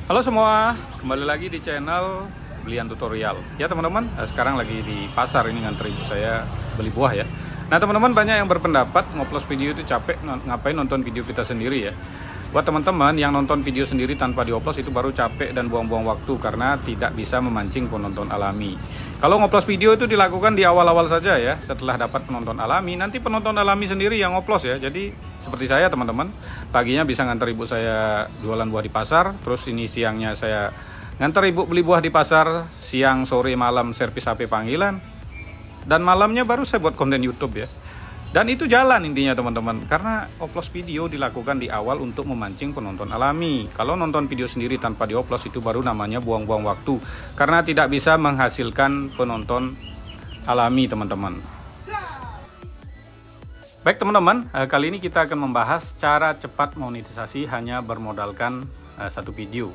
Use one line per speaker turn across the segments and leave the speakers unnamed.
Halo semua, kembali lagi di channel Belian Tutorial. Ya teman-teman, sekarang lagi di pasar ini nganter ibu saya beli buah ya. Nah teman-teman, banyak yang berpendapat ngupload video itu capek, ngapain nonton video kita sendiri ya. Buat teman-teman yang nonton video sendiri tanpa diupload itu baru capek dan buang-buang waktu karena tidak bisa memancing penonton alami. Kalau ngupload video itu dilakukan di awal-awal saja ya. Setelah dapat penonton alami, nanti penonton alami sendiri yang ngupload ya. Jadi seperti saya teman-teman, paginya bisa nganter ibu saya jualan buah di pasar, terus ini siangnya saya nganter ibu beli buah di pasar, siang, sore, malam servis HP panggilan, dan malamnya baru saya buat konten YouTube ya. Dan itu jalan intinya teman-teman, karena upload video dilakukan di awal untuk memancing penonton alami. Kalau nonton video sendiri tanpa di-upload itu baru namanya buang-buang waktu, karena tidak bisa menghasilkan penonton alami teman-teman. Baik teman-teman, kali ini kita akan membahas cara cepat monetisasi hanya bermodalkan satu video.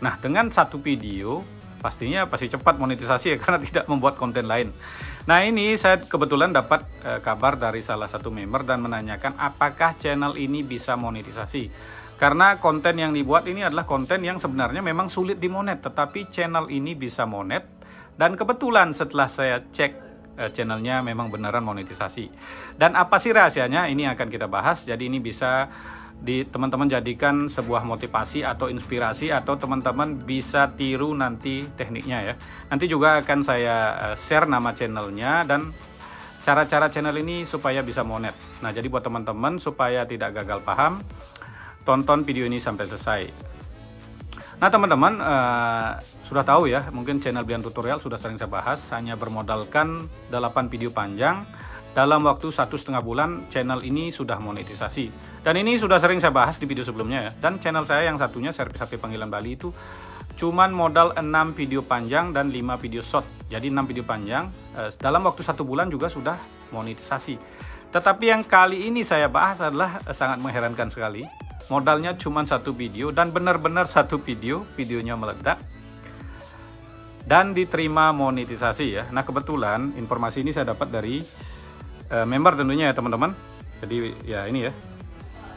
Nah, dengan satu video pastinya pasti cepat monetisasi ya, karena tidak membuat konten lain. Nah, ini saya kebetulan dapat kabar dari salah satu member dan menanyakan apakah channel ini bisa monetisasi. Karena konten yang dibuat ini adalah konten yang sebenarnya memang sulit dimonet, tetapi channel ini bisa monet. Dan kebetulan setelah saya cek channelnya memang beneran monetisasi. Dan apa sih rahasianya? Ini akan kita bahas. Jadi ini bisa teman-teman jadikan sebuah motivasi atau inspirasi, atau teman-teman bisa tiru nanti tekniknya ya. Nanti juga akan saya share nama channelnya dan cara-cara channel ini supaya bisa monet. Nah, jadi buat teman-teman supaya tidak gagal paham, tonton video ini sampai selesai. Nah teman-teman, sudah tahu ya, mungkin channel Belian Tutorial sudah sering saya bahas, hanya bermodalkan 8 video panjang. Dalam waktu 1,5 bulan channel ini sudah monetisasi. Dan ini sudah sering saya bahas di video sebelumnya ya. Dan channel saya yang satunya servis HP panggilan Bali itu cuman modal 6 video panjang dan 5 video short. Jadi 6 video panjang dalam waktu 1 bulan juga sudah monetisasi. Tetapi yang kali ini saya bahas adalah sangat mengherankan sekali. Modalnya cuma 1 video dan benar-benar 1 videonya meledak dan diterima monetisasi ya. Nah kebetulan informasi ini saya dapat dari member tentunya ya teman-teman. Jadi ya ini ya,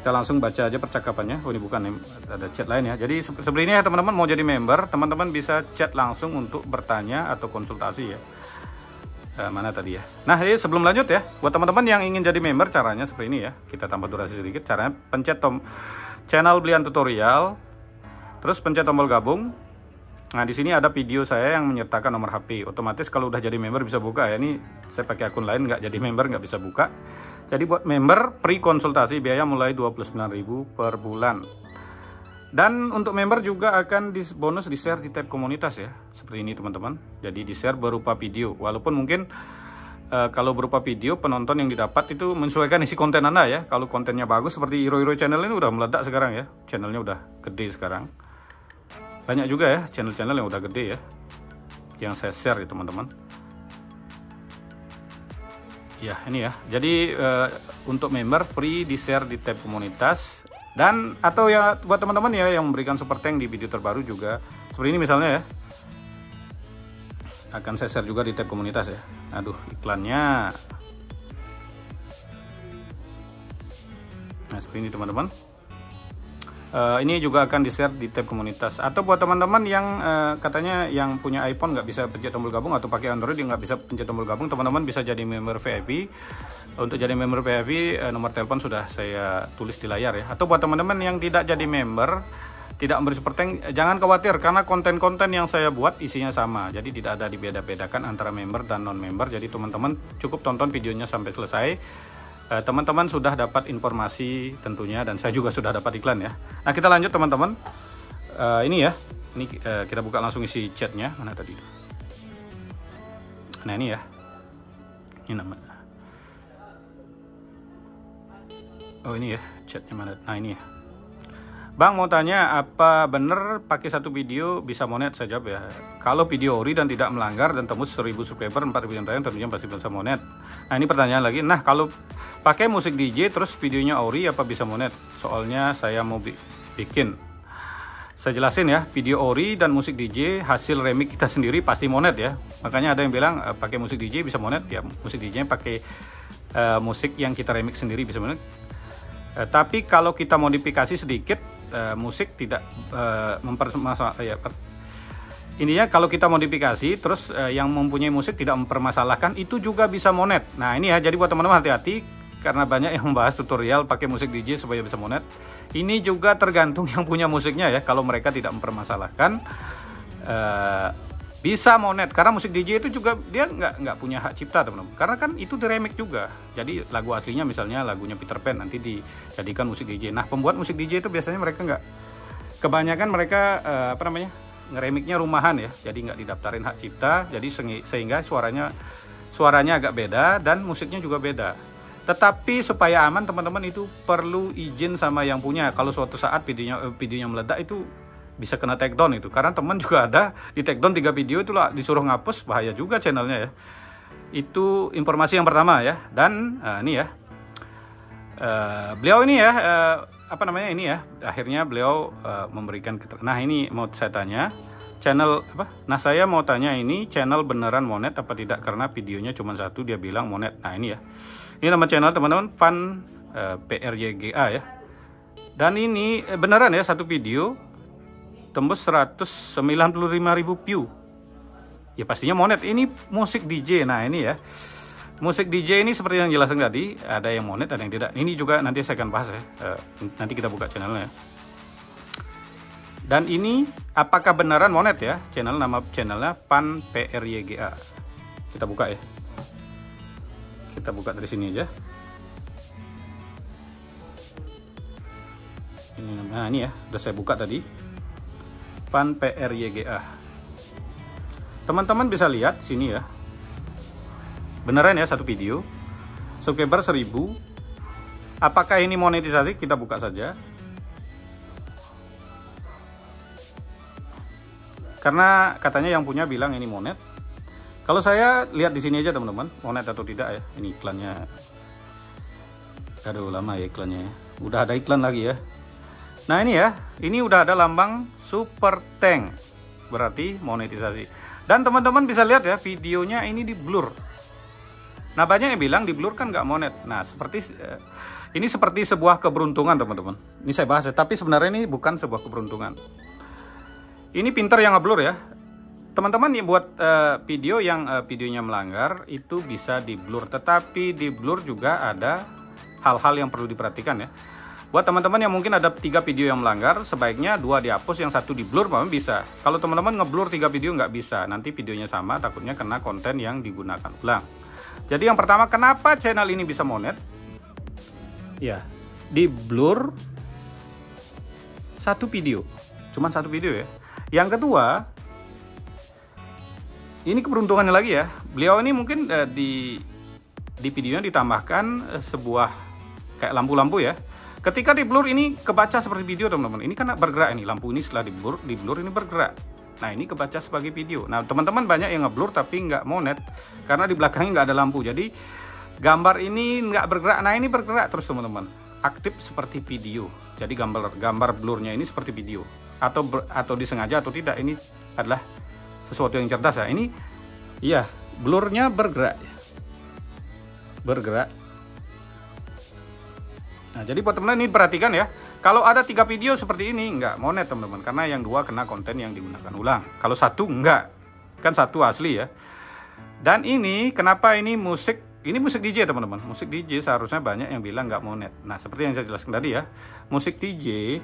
kita langsung baca aja percakapannya. Oh ini bukan, ada chat lain ya. Jadi seperti ini ya teman-teman, mau jadi member teman-teman bisa chat langsung untuk bertanya atau konsultasi ya. Mana tadi ya. Nah jadi sebelum lanjut ya, buat teman-teman yang ingin jadi member caranya seperti ini ya. Kita tambah durasi sedikit. Caranya pencet channel Belian Tutorial, terus pencet tombol gabung. Nah di sini ada video saya yang menyertakan nomor HP. Otomatis kalau udah jadi member bisa buka ya. Ini saya pakai akun lain, nggak jadi member nggak bisa buka. Jadi buat member free konsultasi, biaya mulai 29.000 per bulan. Dan untuk member juga akan bonus di share di tab komunitas ya. Seperti ini teman-teman. Jadi di share berupa video. Walaupun mungkin kalau berupa video penonton yang didapat itu menyesuaikan isi konten Anda ya. Kalau kontennya bagus seperti Hero Channel ini udah meledak sekarang ya. Channelnya udah gede sekarang. Banyak juga ya channel-channel yang udah gede ya, yang saya share ya teman-teman. Ya ini ya, jadi untuk member free di share di tab komunitas. Dan atau ya buat teman-teman ya yang memberikan super thank di video terbaru juga seperti ini misalnya ya, akan saya share juga di tab komunitas ya. Aduh iklannya. Nah seperti ini teman-teman. Ini juga akan di-share di tab komunitas. Atau buat teman-teman yang katanya yang punya iPhone nggak bisa pencet tombol gabung, atau pakai Android yang nggak bisa pencet tombol gabung, teman-teman bisa jadi member VIP. Untuk jadi member VIP, nomor telepon sudah saya tulis di layar ya. Atau buat teman-teman yang tidak jadi member, tidak memberi super thank, jangan khawatir karena konten-konten yang saya buat isinya sama. Jadi tidak ada dibeda-bedakan antara member dan non-member. Jadi teman-teman cukup tonton videonya sampai selesai. Teman-teman sudah dapat informasi tentunya, dan saya juga sudah dapat iklan ya. Nah kita lanjut teman-teman. Ini ya, ini kita buka langsung isi chatnya. Mana tadi? Nah ini ya, ini namanya. Oh ini ya chatnya mana? Nah ini ya. Bang mau tanya, apa bener pakai satu video bisa monet? Saya jawab ya, kalau video ori dan tidak melanggar dan tembus 1000 subscriber 4.000 yang tayang tentunya pasti bisa monet. Nah ini pertanyaan lagi, nah kalau pakai musik DJ terus videonya ori apa bisa monet? Soalnya saya mau bikin. Saya jelasin ya, video ori dan musik DJ hasil remix kita sendiri pasti monet ya. Makanya ada yang bilang pakai musik DJ bisa monet ya, musik DJ pakai musik yang kita remix sendiri bisa monet. Tapi kalau kita modifikasi sedikit musik tidak mempermasalahkan ya. Intinya kalau kita modifikasi terus yang mempunyai musik tidak mempermasalahkan, itu juga bisa monet. Nah ini ya, jadi buat teman-teman hati-hati karena banyak yang membahas tutorial pakai musik DJ supaya bisa monet. Ini juga tergantung yang punya musiknya ya. Kalau mereka tidak mempermasalahkan bisa monet, karena musik DJ itu juga dia nggak punya hak cipta teman-teman, karena kan itu di remix juga. Jadi lagu aslinya misalnya lagunya Peter Pan nanti dijadikan musik DJ. Nah pembuat musik DJ itu biasanya mereka nggak, kebanyakan mereka ngeremiknya rumahan ya, jadi nggak didaftarin hak cipta, jadi sehingga suaranya agak beda dan musiknya juga beda. Tetapi supaya aman teman-teman itu perlu izin sama yang punya. Kalau suatu saat videonya meledak itu bisa kena take down itu, karena teman juga ada di take down 3 video itu lah, disuruh ngapus, bahaya juga channelnya ya. Itu informasi yang pertama ya. Dan ini ya, beliau ini ya ini ya, akhirnya beliau memberikan nah ini mau saya tanya channel apa, nah saya mau tanya ini channel beneran monet apa tidak, karena videonya cuma satu dia bilang monet. Nah ini ya, ini nama channel teman-teman, Fan PRYGA ya, dan ini beneran ya, satu video tembus 195.000 view ya, pastinya monet. Ini musik DJ. Nah ini ya, musik DJ ini seperti yang jelaskan tadi, ada yang monet, ada yang tidak. Ini juga nanti saya akan bahas ya. Nanti kita buka channelnya. Dan ini apakah beneran monet ya? Nama channelnya Fan PRYGA. Kita buka ya. Kita buka dari sini aja. Nah ini ya, udah saya buka tadi. Fan PRYGA. Teman-teman bisa lihat sini ya. Beneran ya, satu video, subscriber 1000. Apakah ini monetisasi? Kita buka saja. Karena katanya yang punya bilang ini monet. Kalau saya lihat di sini aja teman-teman, monet atau tidak ya. Ini iklannya. Aduh lama ya iklannya ya. Udah ada iklan lagi ya. Nah ini ya, ini udah ada lambang Super Tank. Berarti monetisasi. Dan teman-teman bisa lihat ya, videonya ini di blur. Nah banyak yang bilang di blur kan nggak monet. Nah ini seperti sebuah keberuntungan teman-teman. Ini saya bahas ya, tapi sebenarnya ini bukan sebuah keberuntungan. Ini pinter yang ngeblur ya. Teman-teman yang buat video yang videonya melanggar itu bisa di blur. Tetapi di blur juga ada hal-hal yang perlu diperhatikan ya. Buat teman-teman yang mungkin ada 3 video yang melanggar, sebaiknya 2 dihapus, yang 1 di blur memang bisa. Kalau teman-teman ngeblur 3 video nggak bisa, nanti videonya sama, takutnya kena konten yang digunakan ulang. Jadi yang pertama, kenapa channel ini bisa monet? Ya, di blur 1 video, cuman 1 video ya. Yang kedua, ini keberuntungannya lagi ya. Beliau ini mungkin di videonya ditambahkan sebuah kayak lampu-lampu ya. Ketika di blur ini kebaca seperti video teman-teman. Ini kan bergerak, ini lampu ini setelah di blur ini bergerak. Nah ini kebaca sebagai video. Nah teman-teman banyak yang ngeblur tapi nggak monet karena di belakangnya nggak ada lampu. Jadi gambar ini nggak bergerak. Nah ini bergerak terus teman-teman, aktif seperti video. Jadi gambar blurnya ini seperti video. Atau disengaja atau tidak, ini adalah sesuatu yang cerdas ya. Ini iya, blurnya bergerak. Nah, jadi buat teman-teman ini perhatikan ya. Kalau ada 3 video seperti ini nggak monet teman-teman, karena yang 2 kena konten yang digunakan ulang. Kalau 1 enggak, kan 1 asli ya. Dan ini kenapa ini musik DJ teman-teman. Musik DJ seharusnya banyak yang bilang nggak monet. Nah seperti yang saya jelaskan tadi ya, musik DJ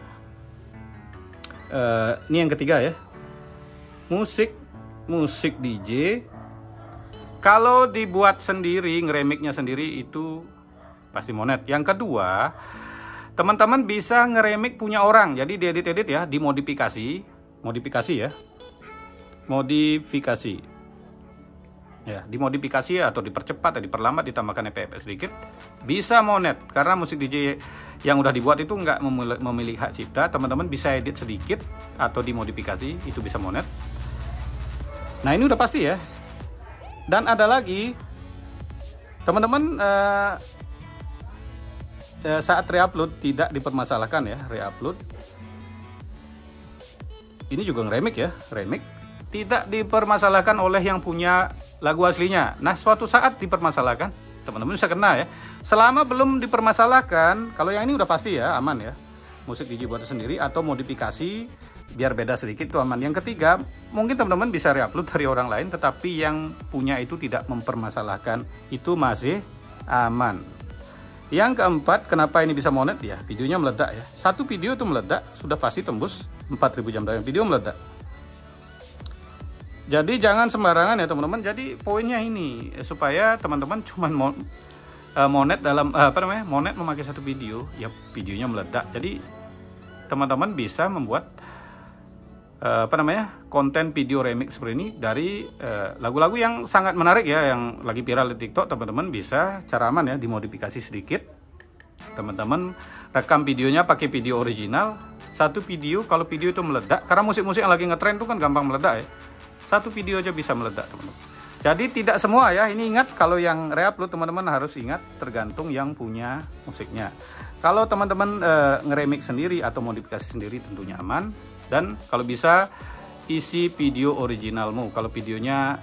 ini yang ketiga ya. Musik DJ kalau dibuat sendiri, ngeremiknya sendiri itu pasti monet. Yang kedua, teman-teman bisa ngeremik punya orang. Jadi diedit-edit ya, dimodifikasi ya. Ya, dimodifikasi atau dipercepat atau diperlambat, ditambahkan efek sedikit, bisa monet. Karena musik DJ yang udah dibuat itu nggak memiliki hak cipta, teman-teman bisa edit sedikit atau dimodifikasi, itu bisa monet. Nah ini udah pasti ya. Dan ada lagi, teman-teman saat reupload tidak dipermasalahkan ya, reupload. Ini juga ngeremik ya, remik. Tidak dipermasalahkan oleh yang punya lagu aslinya. Nah suatu saat dipermasalahkan, teman-teman bisa kena ya. Selama belum dipermasalahkan, kalau yang ini udah pasti ya, aman ya. musik DJ buat sendiri atau modifikasi biar beda sedikit itu aman. Yang ketiga, mungkin teman-teman bisa reupload dari orang lain, tetapi yang punya itu tidak mempermasalahkan, itu masih aman. Yang keempat, kenapa ini bisa monet ya? Videonya meledak ya. Satu video itu meledak sudah pasti tembus 4000 jam tayang. Video meledak. Jadi jangan sembarangan ya teman-teman. Jadi poinnya ini supaya teman-teman cuman monet dalam monet memakai satu video, ya videonya meledak. Jadi teman-teman bisa membuat konten video remix seperti ini dari lagu-lagu yang sangat menarik ya, yang lagi viral di TikTok. Teman-teman bisa cara aman ya, dimodifikasi sedikit. Teman-teman rekam videonya pakai video original. Satu video, kalau video itu meledak, karena musik-musik yang lagi ngetrend itu kan gampang meledak ya. Satu video aja bisa meledak teman-teman. Jadi tidak semua ya, ini ingat kalau yang reupload teman-teman harus ingat tergantung yang punya musiknya. Kalau teman-teman ngeremix sendiri atau modifikasi sendiri tentunya aman. Dan kalau bisa isi video originalmu. Kalau videonya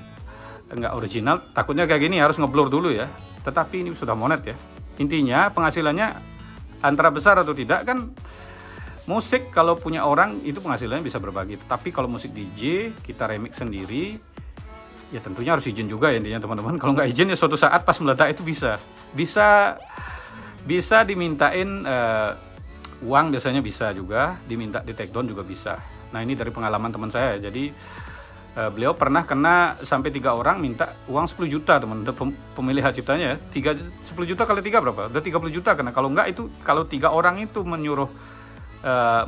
nggak original, takutnya kayak gini harus ngeblur dulu ya. Tetapi ini sudah monet ya. Intinya penghasilannya antara besar atau tidak kan. Musik kalau punya orang itu penghasilannya bisa berbagi. Tetapi kalau musik DJ kita remix sendiri, ya tentunya harus izin juga ya intinya teman-teman. Kalau nggak izin ya suatu saat pas meledak itu bisa dimintain uang, biasanya bisa juga diminta di take down juga bisa. Nah ini dari pengalaman teman saya. Jadi beliau pernah kena sampai 3 orang minta uang 10 juta teman. Pemilih hak ciptanya ya. 10 juta kali 3 berapa? Udah 30 juta karena kalau enggak itu, kalau 3 orang itu menyuruh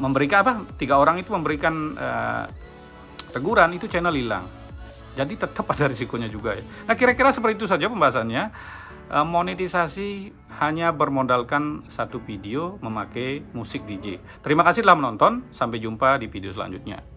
memberikan 3 orang itu memberikan teguran, itu channel hilang. Jadi tetap ada risikonya juga ya. Nah kira-kira seperti itu saja pembahasannya. Monetisasi hanya bermodalkan satu video memakai musik DJ. Terima kasih telah menonton. Sampai jumpa di video selanjutnya.